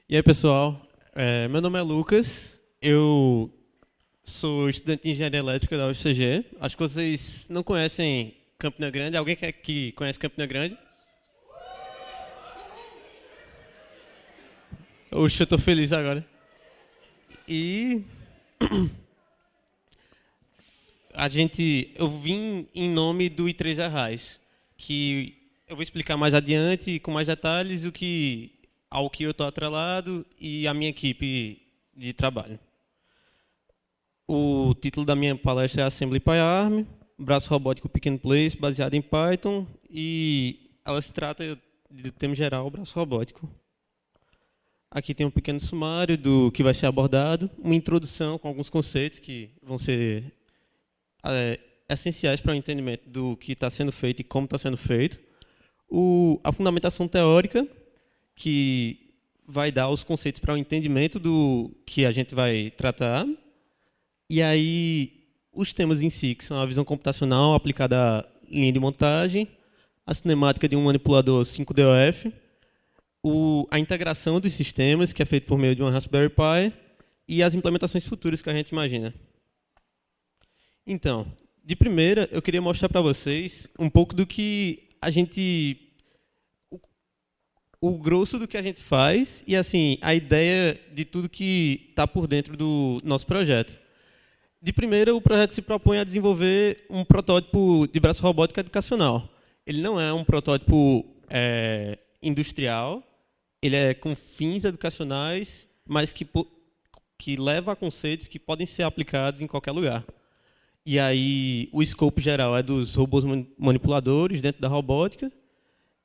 E aí, pessoal, meu nome é Lucas, eu sou estudante de Engenharia Elétrica da UFCG. Acho que vocês não conhecem Campina Grande. Alguém que conhece Campina Grande? Oxe, eu tô feliz agora. E eu vim em nome do I3 Arrais, que eu vou explicar mais adiante, com mais detalhes, ao que eu estou atrelado e a minha equipe de trabalho. O título da minha palestra é Assembly PyArm, braço robótico Pick and Place, baseado em Python, e ela se trata, do tema geral, braço robótico. Aqui tem um pequeno sumário do que vai ser abordado, uma introdução com alguns conceitos que vão ser essenciais para o entendimento do que está sendo feito e como está sendo feito. A fundamentação teórica, que vai dar os conceitos para o entendimento do que a gente vai tratar. E aí, os temas em si, que são a visão computacional aplicada à linha de montagem, a cinemática de um manipulador 5DOF, a integração dos sistemas, que é feito por meio de uma Raspberry Pi, e as implementações futuras que a gente imagina. Então, de primeira, eu queria mostrar para vocês um pouco do que a gente... O grosso do que a gente faz e, assim, a ideia de tudo que está por dentro do nosso projeto. De primeira, o projeto se propõe a desenvolver um protótipo de braço robótico educacional. Ele não é um protótipo industrial, ele é com fins educacionais, mas que leva a conceitos que podem ser aplicados em qualquer lugar. E aí, o escopo geral é dos robôs manipuladores dentro da robótica.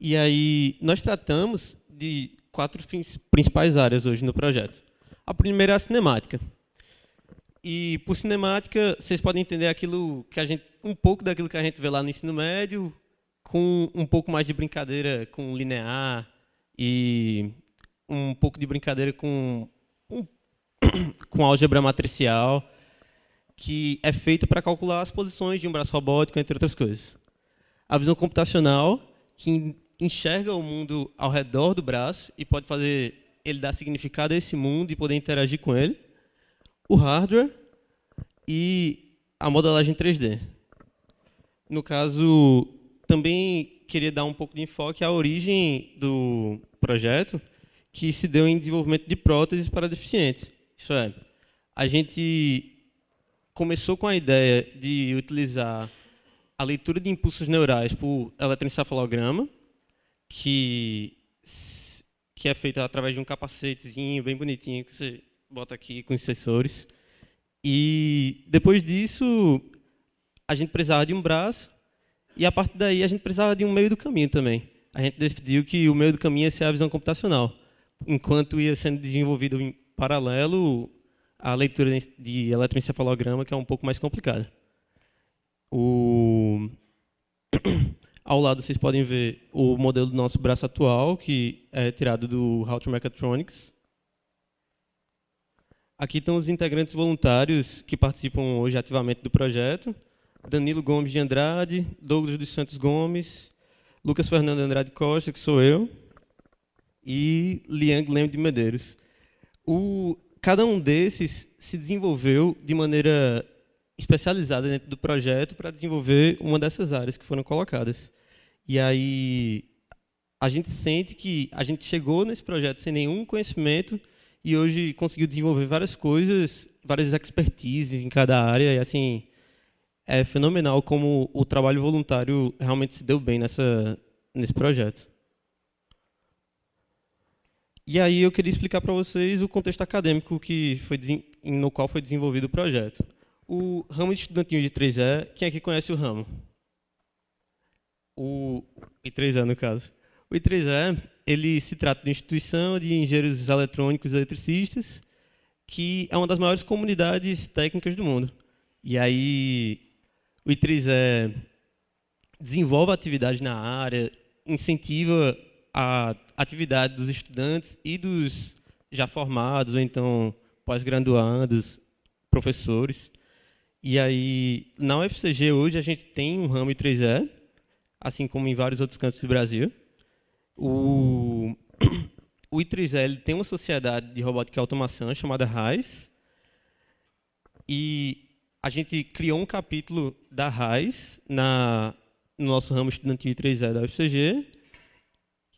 E aí, nós tratamos de 4 principais áreas hoje no projeto. A primeira é a cinemática. E por cinemática, vocês podem entender um pouco daquilo que a gente vê lá no ensino médio, com um pouco mais de brincadeira com linear e um pouco de brincadeira com álgebra matricial, que é feita para calcular as posições de um braço robótico, entre outras coisas. A visão computacional, que enxerga o mundo ao redor do braço e pode fazer ele dar significado a esse mundo e poder interagir com ele. O hardware e a modelagem 3D. No caso, também queria dar um pouco de enfoque à origem do projeto, que se deu em desenvolvimento de próteses para deficientes. Isso é, a gente começou com a ideia de utilizar a leitura de impulsos neurais por eletroencefalograma, que é feita através de um capacetezinho bem bonitinho que você bota aqui com os sensores. E depois disso, a gente precisava de um braço, e a partir daí a gente precisava de um meio do caminho também. A gente decidiu que o meio do caminho ia ser a visão computacional, enquanto ia sendo desenvolvido em paralelo a leitura de eletroencefalograma, que é um pouco mais complicada. Ao lado vocês podem ver o modelo do nosso braço atual, que é tirado do How to Mechatronics. Aqui estão os integrantes voluntários que participam hoje ativamente do projeto. Danilo Gomes de Andrade, Douglas dos Santos Gomes, Lucas Fernando Andrade Costa, que sou eu, e Liang Leme de Medeiros. Cada um desses se desenvolveu de maneira especializada dentro do projeto para desenvolver uma dessas áreas que foram colocadas. E aí a gente sente que a gente chegou nesse projeto sem nenhum conhecimento e hoje conseguiu desenvolver várias coisas, várias expertises em cada área. E assim, é fenomenal como o trabalho voluntário realmente se deu bem nesse projeto. E aí eu queria explicar para vocês o contexto acadêmico no qual foi desenvolvido o projeto. O ramo estudantil de 3E, quem aqui conhece o ramo? O I3E, no caso. O I3E, ele se trata de uma instituição de engenheiros eletrônicos e eletricistas, que é uma das maiores comunidades técnicas do mundo. E aí, o I3E desenvolve atividades na área, incentiva a atividade dos estudantes e dos já formados, ou então pós-graduandos, professores. E aí, na UFCG hoje, a gente tem um ramo I3E, assim como em vários outros cantos do Brasil. o I3L tem uma sociedade de robótica e automação chamada RAIS, e a gente criou um capítulo da RAIS no nosso ramo estudantil I3E da UFCG,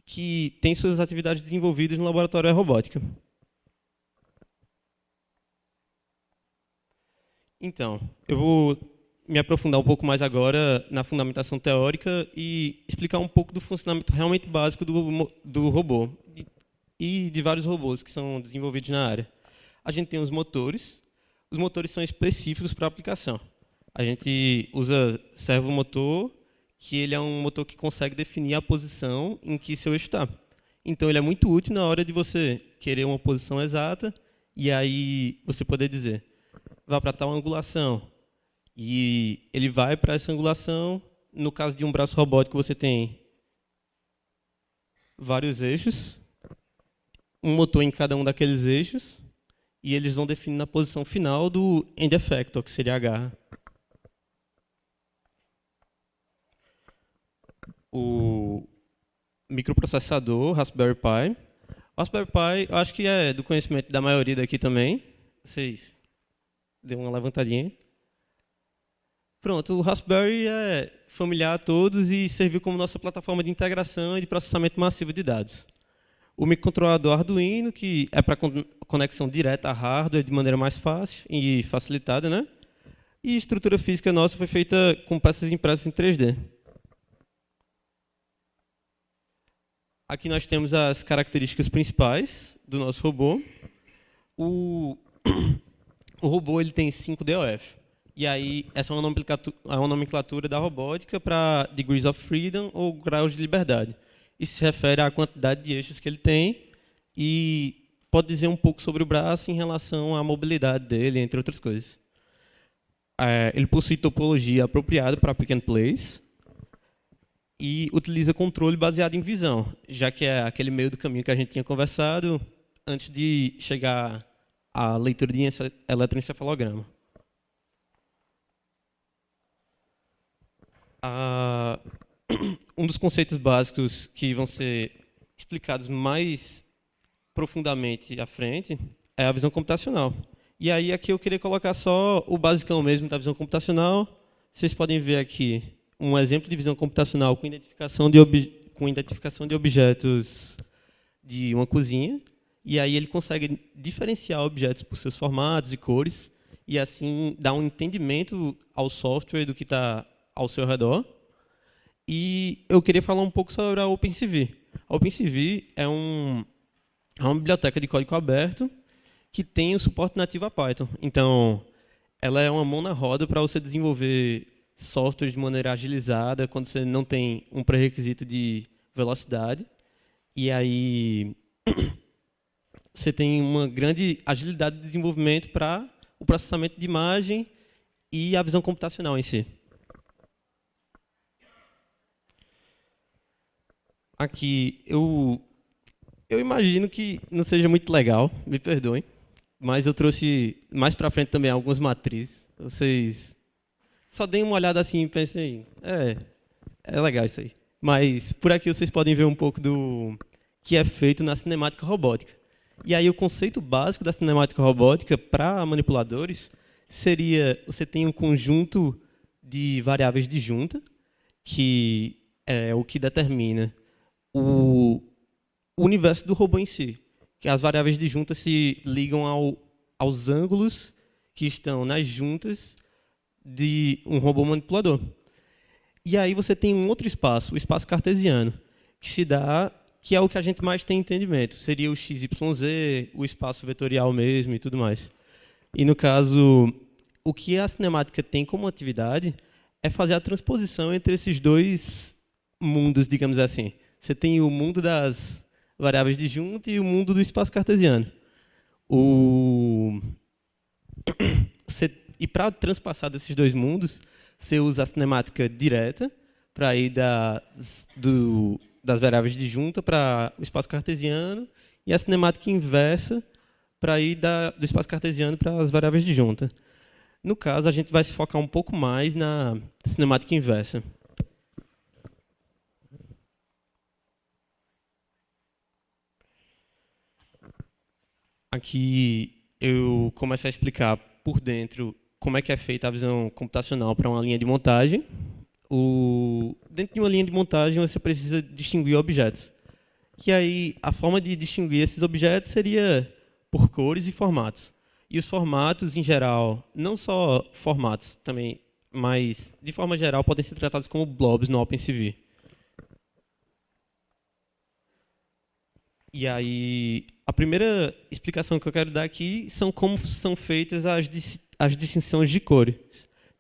que tem suas atividades desenvolvidas no laboratório de robótica. Então, eu vou me aprofundar um pouco mais agora na fundamentação teórica e explicar um pouco do funcionamento realmente básico do robô e de vários robôs que são desenvolvidos na área. A gente tem os motores. Os motores são específicos para a aplicação. A gente usa servomotor, que ele é um motor que consegue definir a posição em que seu eixo está. Então, ele é muito útil na hora de você querer uma posição exata e aí você poder dizer, vá para tal angulação. E ele vai para essa angulação. No caso de um braço robótico, você tem vários eixos, um motor em cada um daqueles eixos, e eles vão definir a posição final do end effector, que seria a garra. O microprocessador Raspberry Pi. O Raspberry Pi, eu acho que é do conhecimento da maioria daqui também. Vocês deu uma levantadinha. Pronto, o Raspberry é familiar a todos e serviu como nossa plataforma de integração e de processamento massivo de dados. O microcontrolador Arduino, que é para conexão direta a hardware de maneira mais fácil e facilitada, né? E a estrutura física nossa foi feita com peças impressas em 3D. Aqui nós temos as características principais do nosso robô. O robô ele tem 5 DOF. E aí, essa é uma nomenclatura da robótica para degrees of freedom ou graus de liberdade. Isso se refere à quantidade de eixos que ele tem e pode dizer um pouco sobre o braço em relação à mobilidade dele, entre outras coisas. Ele possui topologia apropriada para pick and place e utiliza controle baseado em visão, já que é aquele meio do caminho que a gente tinha conversado antes de chegar à leitura de eletroencefalograma. Um dos conceitos básicos que vão ser explicados mais profundamente à frente é a visão computacional. E aí aqui eu queria colocar só o basicão mesmo da visão computacional. Vocês podem ver aqui um exemplo de visão computacional com identificação de objetos de uma cozinha. E aí ele consegue diferenciar objetos por seus formatos e cores e assim dar um entendimento ao software do que está ao seu redor. E eu queria falar um pouco sobre a OpenCV. A OpenCV é uma biblioteca de código aberto que tem o suporte nativo a Python. Então, ela é uma mão na roda para você desenvolver software de maneira agilizada, quando você não tem um pré-requisito de velocidade. E aí, você tem uma grande agilidade de desenvolvimento para o processamento de imagem e a visão computacional em si. Aqui, eu imagino que não seja muito legal, me perdoem, mas eu trouxe mais para frente também algumas matrizes. Vocês só deem uma olhada assim e pensem, é legal isso aí. Mas por aqui vocês podem ver um pouco do que é feito na cinemática robótica. E aí o conceito básico da cinemática robótica para manipuladores seria, você tem um conjunto de variáveis de junta, que é o que determina o universo do robô em si, que as variáveis de junta se ligam aos ângulos que estão nas juntas de um robô manipulador. E aí você tem um outro espaço, o espaço cartesiano, que é o que a gente mais tem entendimento. Seria o XYZ, o espaço vetorial mesmo e tudo mais. E no caso, o que a cinemática tem como atividade é fazer a transposição entre esses dois mundos, digamos assim. Você tem o mundo das variáveis de junta e o mundo do espaço cartesiano. E para transpassar desses dois mundos, você usa a cinemática direta para ir das variáveis de junta para o espaço cartesiano e a cinemática inversa para ir do espaço cartesiano para as variáveis de junta. No caso, a gente vai se focar um pouco mais na cinemática inversa. Aqui eu começo a explicar por dentro como é que é feita a visão computacional para uma linha de montagem. Dentro de uma linha de montagem, você precisa distinguir objetos. E aí, a forma de distinguir esses objetos seria por cores e formatos. E os formatos, em geral, não só formatos também, mas, de forma geral, podem ser tratados como blobs no OpenCV. E aí, a primeira explicação que eu quero dar aqui são como são feitas as distinções de cores.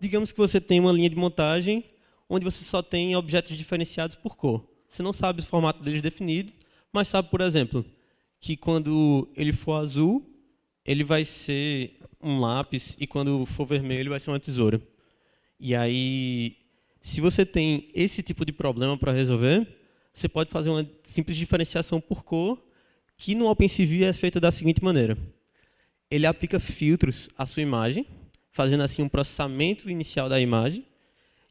Digamos que você tem uma linha de montagem onde você só tem objetos diferenciados por cor. Você não sabe o formato deles definido, mas sabe, por exemplo, que quando ele for azul, ele vai ser um lápis, e quando for vermelho, vai ser uma tesoura. E aí, se você tem esse tipo de problema para resolver, você pode fazer uma simples diferenciação por cor, que no OpenCV é feita da seguinte maneira. Ele aplica filtros à sua imagem, fazendo assim um processamento inicial da imagem.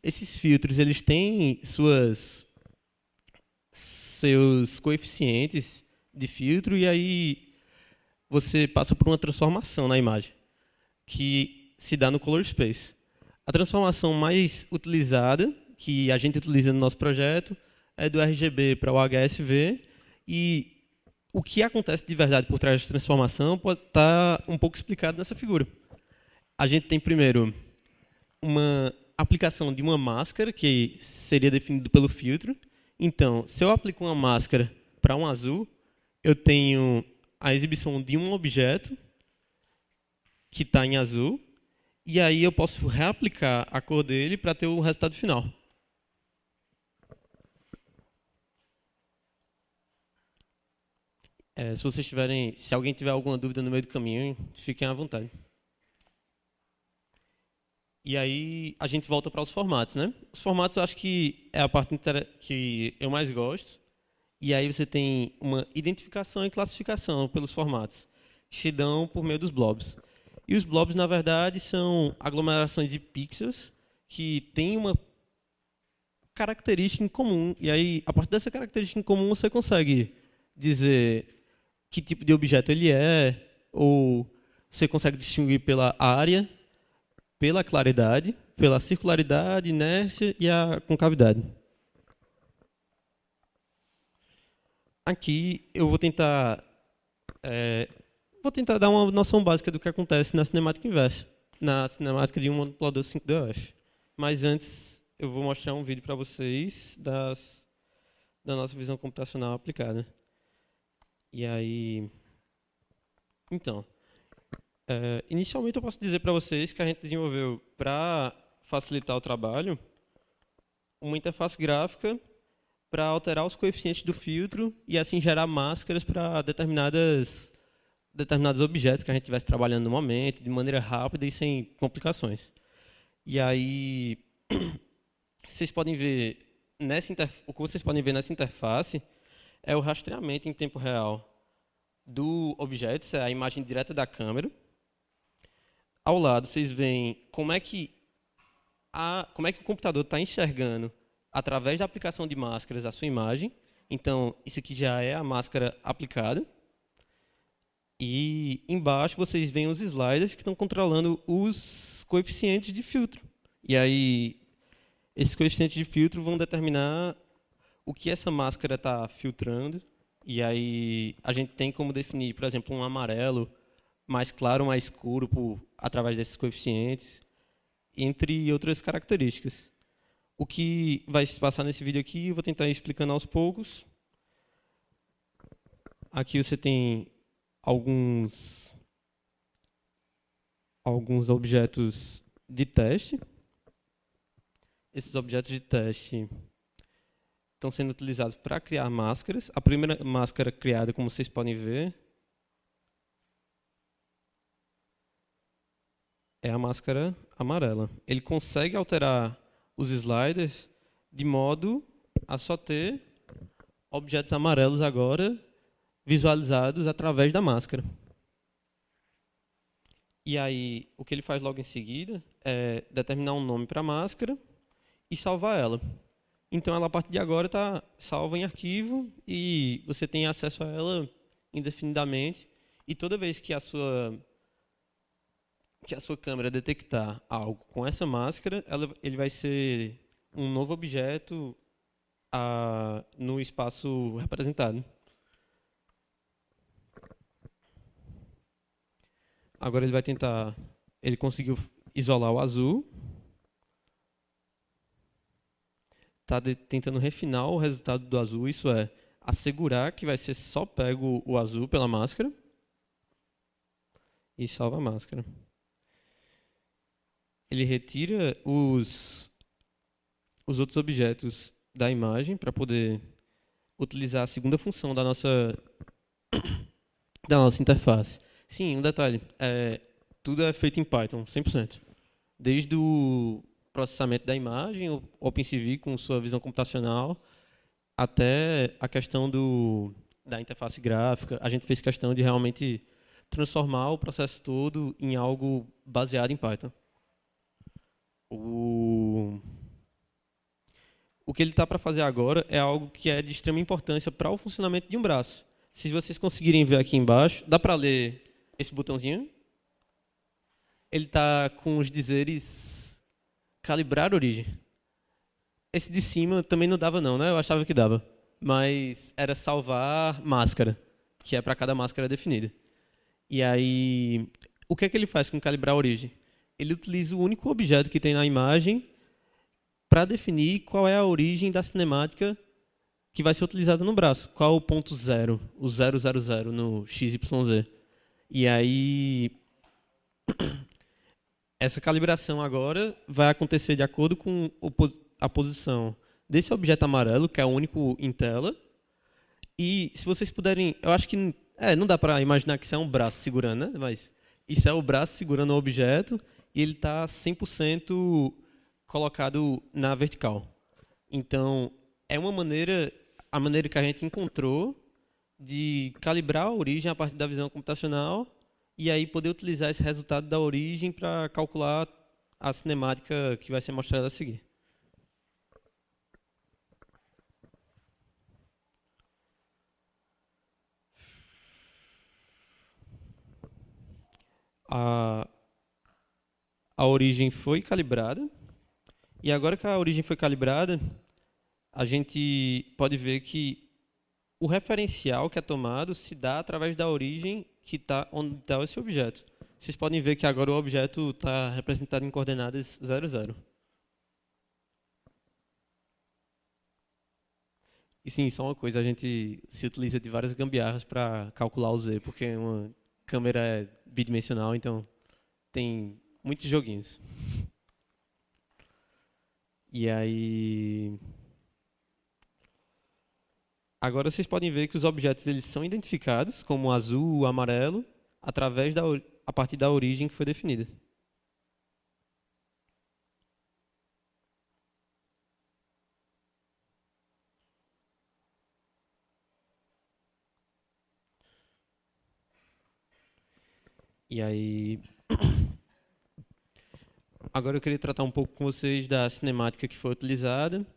Esses filtros eles têm seus coeficientes de filtro, e aí você passa por uma transformação na imagem, que se dá no Color Space. A transformação mais utilizada, que a gente utiliza no nosso projeto, é do RGB para o HSV, e o que acontece de verdade por trás da transformação pode estar um pouco explicado nessa figura. A gente tem primeiro uma aplicação de uma máscara, que seria definido pelo filtro. Então, se eu aplico uma máscara para um azul, eu tenho a exibição de um objeto que está em azul, e aí eu posso reaplicar a cor dele para ter o resultado final. Se alguém tiver alguma dúvida no meio do caminho, fiquem à vontade. E aí a gente volta para os formatos, né? Os formatos eu acho que é a parte que eu mais gosto. E aí você tem uma identificação e classificação pelos formatos, que se dão por meio dos blobs. E os blobs, na verdade, são aglomerações de pixels que têm uma característica em comum. E aí, a partir dessa característica em comum, você consegue dizer que tipo de objeto ele é, ou você consegue distinguir pela área, pela claridade, pela circularidade, inércia e a concavidade. Aqui eu vou tentar dar uma noção básica do que acontece na cinemática inversa, na cinemática de um manipulador 5DOF. Mas antes eu vou mostrar um vídeo para vocês da nossa visão computacional aplicada. E aí, então, inicialmente eu posso dizer para vocês que a gente desenvolveu, para facilitar o trabalho, uma interface gráfica para alterar os coeficientes do filtro e assim gerar máscaras para determinados objetos que a gente estivesse trabalhando no momento, de maneira rápida e sem complicações. E aí, vocês podem ver o que vocês podem ver nessa interface é o rastreamento em tempo real do objeto, isso é a imagem direta da câmera. Ao lado, vocês veem como é que o computador está enxergando, através da aplicação de máscaras, a sua imagem. Então, isso aqui já é a máscara aplicada. E embaixo vocês veem os sliders que estão controlando os coeficientes de filtro. E aí, esses coeficientes de filtro vão determinar o que essa máscara está filtrando. E aí, a gente tem como definir, por exemplo, um amarelo mais claro ou mais escuro através desses coeficientes, entre outras características. O que vai se passar nesse vídeo aqui, eu vou tentar ir explicando aos poucos. Aqui você tem alguns objetos de teste. Esses objetos de teste estão sendo utilizados para criar máscaras. A primeira máscara criada, como vocês podem ver, é a máscara amarela. Ele consegue alterar os sliders de modo a só ter objetos amarelos agora visualizados através da máscara. E aí, o que ele faz logo em seguida é determinar um nome para a máscara e salvar ela. Então, ela, a partir de agora, está salva em arquivo e você tem acesso a ela indefinidamente. E toda vez que a sua câmera detectar algo com essa máscara, ele vai ser um novo objeto no espaço representado. Agora ele vai tentar... Ele conseguiu isolar o azul. Está tentando refinar o resultado do azul, isso é, assegurar que vai ser só pego o azul pela máscara. E salva a máscara. Ele retira os outros objetos da imagem para poder utilizar a segunda função da nossa interface. Sim, um detalhe, tudo é feito em Python, 100%. Desde o processamento da imagem, o OpenCV com sua visão computacional, até a questão da interface gráfica, a gente fez questão de realmente transformar o processo todo em algo baseado em Python. O que ele está para fazer agora é algo que é de extrema importância para o funcionamento de um braço. Se vocês conseguirem ver aqui embaixo, dá para ler esse botãozinho? Ele está com os dizeres calibrar origem. Esse de cima também não dava não, né? Eu achava que dava. Mas era salvar máscara, que é para cada máscara definida. E aí, o que é que ele faz com calibrar origem? Ele utiliza o único objeto que tem na imagem para definir qual é a origem da cinemática que vai ser utilizada no braço. Qual o ponto zero, o 000 no XYZ. E aí, essa calibração agora vai acontecer de acordo com a posição desse objeto amarelo, que é o único em tela. E se vocês puderem, eu acho que não dá para imaginar que isso é um braço segurando, né? Mas isso é o braço segurando o objeto e ele está 100% colocado na vertical. Então, é a maneira que a gente encontrou de calibrar a origem a partir da visão computacional e aí poder utilizar esse resultado da origem para calcular a cinemática que vai ser mostrada a seguir. A origem foi calibrada. E agora que a origem foi calibrada, a gente pode ver que o referencial que é tomado se dá através da origem que está onde está esse objeto. Vocês podem ver que agora o objeto está representado em coordenadas 00. E sim, só uma coisa, a gente se utiliza de várias gambiarras para calcular o Z, porque uma câmera é bidimensional, então tem muitos joguinhos. E aí... Agora vocês podem ver que os objetos eles são identificados como azul, amarelo, a partir da origem que foi definida. E aí... Agora eu queria tratar um pouco com vocês da cinemática que foi utilizada.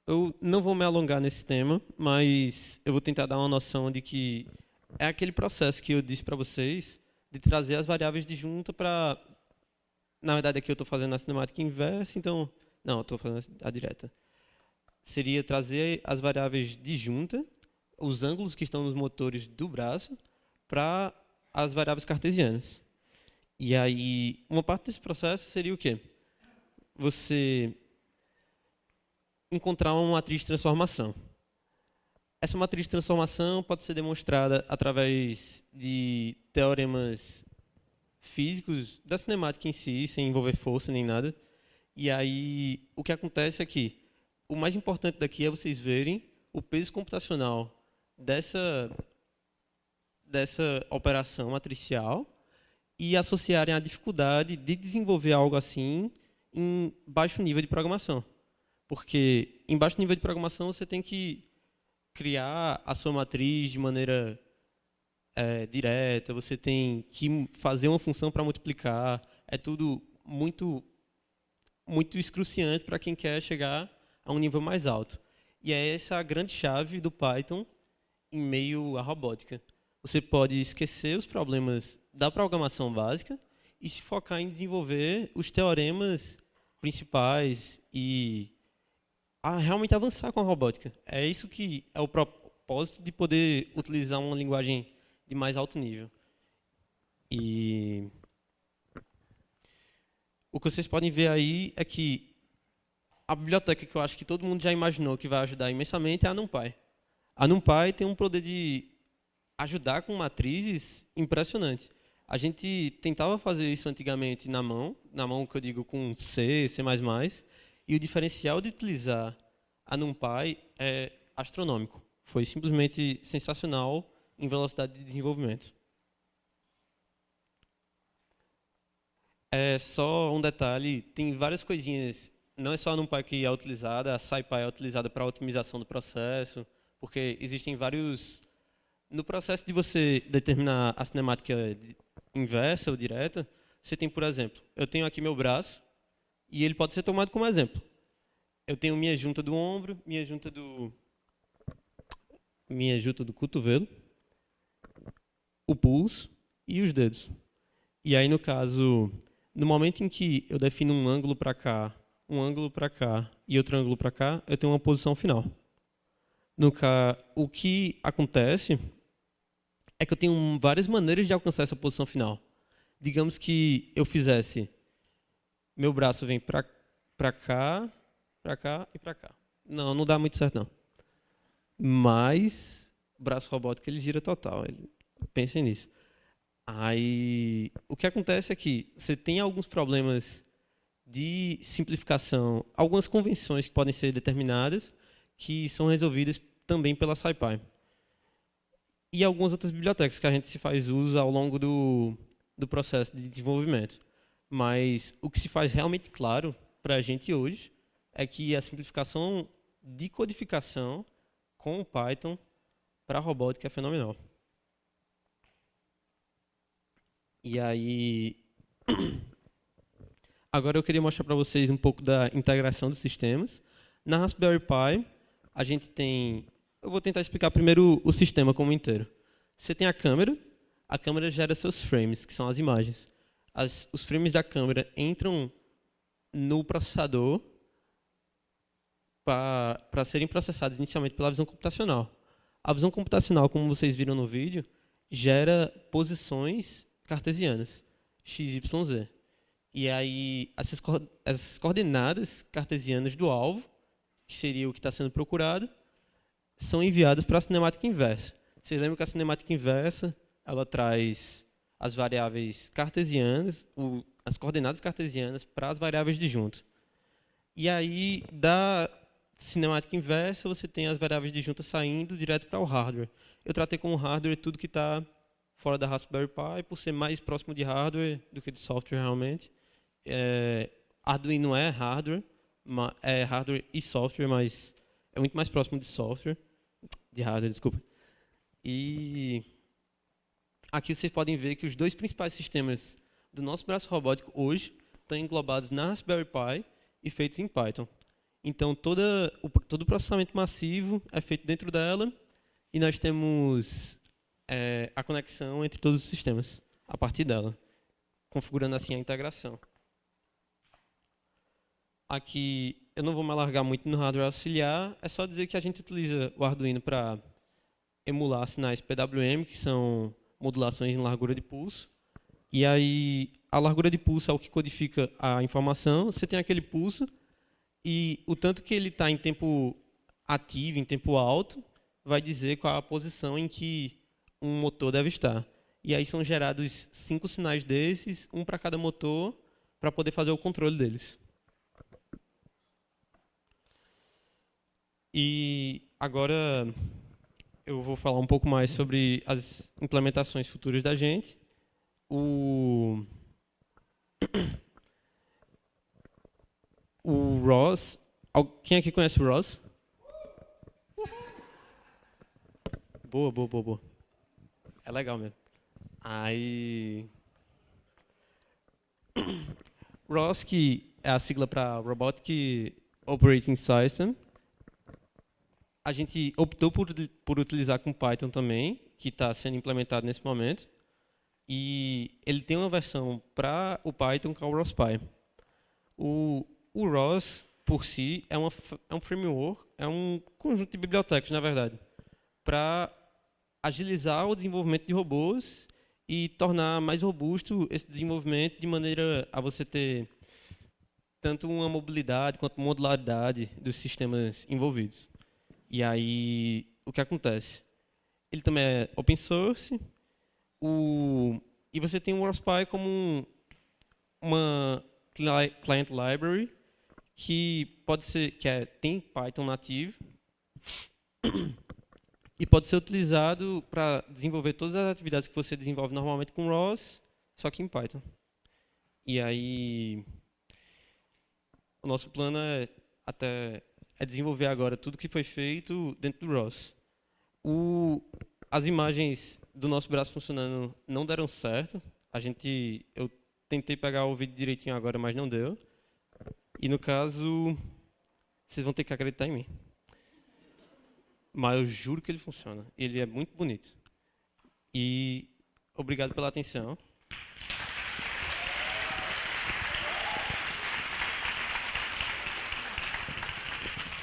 Eu não vou me alongar nesse tema, mas eu vou tentar dar uma noção de que é aquele processo que eu disse para vocês de trazer as variáveis de junta para... Na verdade, aqui eu estou fazendo a cinemática inversa, então... Não, eu estou fazendo a direta. Seria trazer as variáveis de junta, os ângulos que estão nos motores do braço, para as variáveis cartesianas. E aí, uma parte desse processo seria o quê? Você encontrar uma matriz de transformação. Essa matriz de transformação pode ser demonstrada através de teoremas físicos da cinemática em si, sem envolver força nem nada. E aí, o que acontece é que o mais importante daqui é vocês verem o peso computacional dessa operação matricial e associarem a dificuldade de desenvolver algo assim em baixo nível de programação. Porque em baixo nível de programação você tem que criar a sua matriz de maneira direta, você tem que fazer uma função para multiplicar, é tudo muito, muito excruciante para quem quer chegar a um nível mais alto. E é essa a grande chave do Python em meio à robótica. Você pode esquecer os problemas da programação básica e se focar em desenvolver os teoremas principais e realmente avançar com a robótica. É isso que é o propósito de poder utilizar uma linguagem de mais alto nível. E o que vocês podem ver aí é que a biblioteca que eu acho que todo mundo já imaginou que vai ajudar imensamente é a NumPy. A NumPy tem um poder de ajudar com matrizes impressionante. A gente tentava fazer isso antigamente na mão que eu digo com C, C++, e o diferencial de utilizar a NumPy é astronômico. Foi simplesmente sensacional em velocidade de desenvolvimento. É só um detalhe, tem várias coisinhas, não é só a NumPy que é utilizada, a SciPy é utilizada para otimização do processo, porque existem vários... No processo de você determinar a cinemática inversa ou direta, você tem, por exemplo, eu tenho aqui meu braço, e ele pode ser tomado como exemplo. Eu tenho minha junta do ombro, minha junta do cotovelo, o pulso e os dedos. E aí, no caso, no momento em que eu defino um ângulo para cá e outro ângulo para cá, eu tenho uma posição final. O que acontece é que eu tenho várias maneiras de alcançar essa posição final. Digamos que eu fizesse, meu braço vem para cá e para cá. Não, não dá muito certo não. Mas o braço robótico ele gira total, pensem nisso. Aí, o que acontece é que você tem alguns problemas de simplificação, algumas convenções que podem ser determinadas, que são resolvidas também pela SciPy. E algumas outras bibliotecas que a gente se faz uso ao longo do processo de desenvolvimento. Mas o que se faz realmente claro para a gente hoje é que a simplificação de codificação com o Python para a robótica é fenomenal. E aí, agora eu queria mostrar para vocês um pouco da integração dos sistemas. Na Raspberry Pi, a gente tem... Eu vou tentar explicar primeiro o sistema como inteiro. Você tem a câmera gera seus frames, que são as imagens. Os frames da câmera entram no processador para serem processados inicialmente pela visão computacional. A visão computacional, como vocês viram no vídeo, gera posições cartesianas, x, y, z. E aí, essas coordenadas cartesianas do alvo, que seria o que está sendo procurado, são enviadas para a cinemática inversa. Vocês lembram que a cinemática inversa ela traz as variáveis cartesianas, as coordenadas cartesianas para as variáveis disjuntas. E aí, da cinemática inversa, você tem as variáveis disjuntas saindo direto para o hardware. Eu tratei como hardware tudo que está fora da Raspberry Pi, por ser mais próximo de hardware do que de software realmente. Arduino é hardware e software, mas é muito mais próximo de software, de hardware, desculpa. E aqui vocês podem ver que os dois principais sistemas do nosso braço robótico hoje estão englobados na Raspberry Pi e feitos em Python. Então, todo o processamento massivo é feito dentro dela e nós temos a conexão entre todos os sistemas a partir dela, configurando assim a integração. Aqui, eu não vou me alargar muito no hardware auxiliar, é só dizer que a gente utiliza o Arduino para emular sinais PWM, que são modulações em largura de pulso. E aí, a largura de pulso é o que codifica a informação. Você tem aquele pulso e o tanto que ele está em tempo ativo, em tempo alto, vai dizer qual a posição em que um motor deve estar. E aí são gerados 5 sinais desses, um para cada motor, para poder fazer o controle deles. E agora eu vou falar um pouco mais sobre as implementações futuras da gente. O ROS, quem aqui conhece o ROS? Boa, boa, boa, boa. É legal mesmo. Aí, ROS, que é a sigla para Robotic Operating System, a gente optou por utilizar com Python também, que está sendo implementado nesse momento. E ele tem uma versão para o Python que é o ROSPy. O ROS, por si, é um framework, é um conjunto de bibliotecas, na verdade, para agilizar o desenvolvimento de robôs e tornar mais robusto esse desenvolvimento de maneira a você ter tanto uma mobilidade quanto uma modularidade dos sistemas envolvidos. E aí, o que acontece? Ele também é open source, e você tem o ROSPy como uma client library que pode ser tem Python nativo e pode ser utilizado para desenvolver todas as atividades que você desenvolve normalmente com ROS, só que em Python. E aí o nosso plano é desenvolver agora tudo que foi feito dentro do ROS. As imagens do nosso braço funcionando não deram certo. Eu tentei pegar o vídeo direitinho agora, mas não deu. E no caso, vocês vão ter que acreditar em mim. Mas eu juro que ele funciona. Ele é muito bonito. E obrigado pela atenção.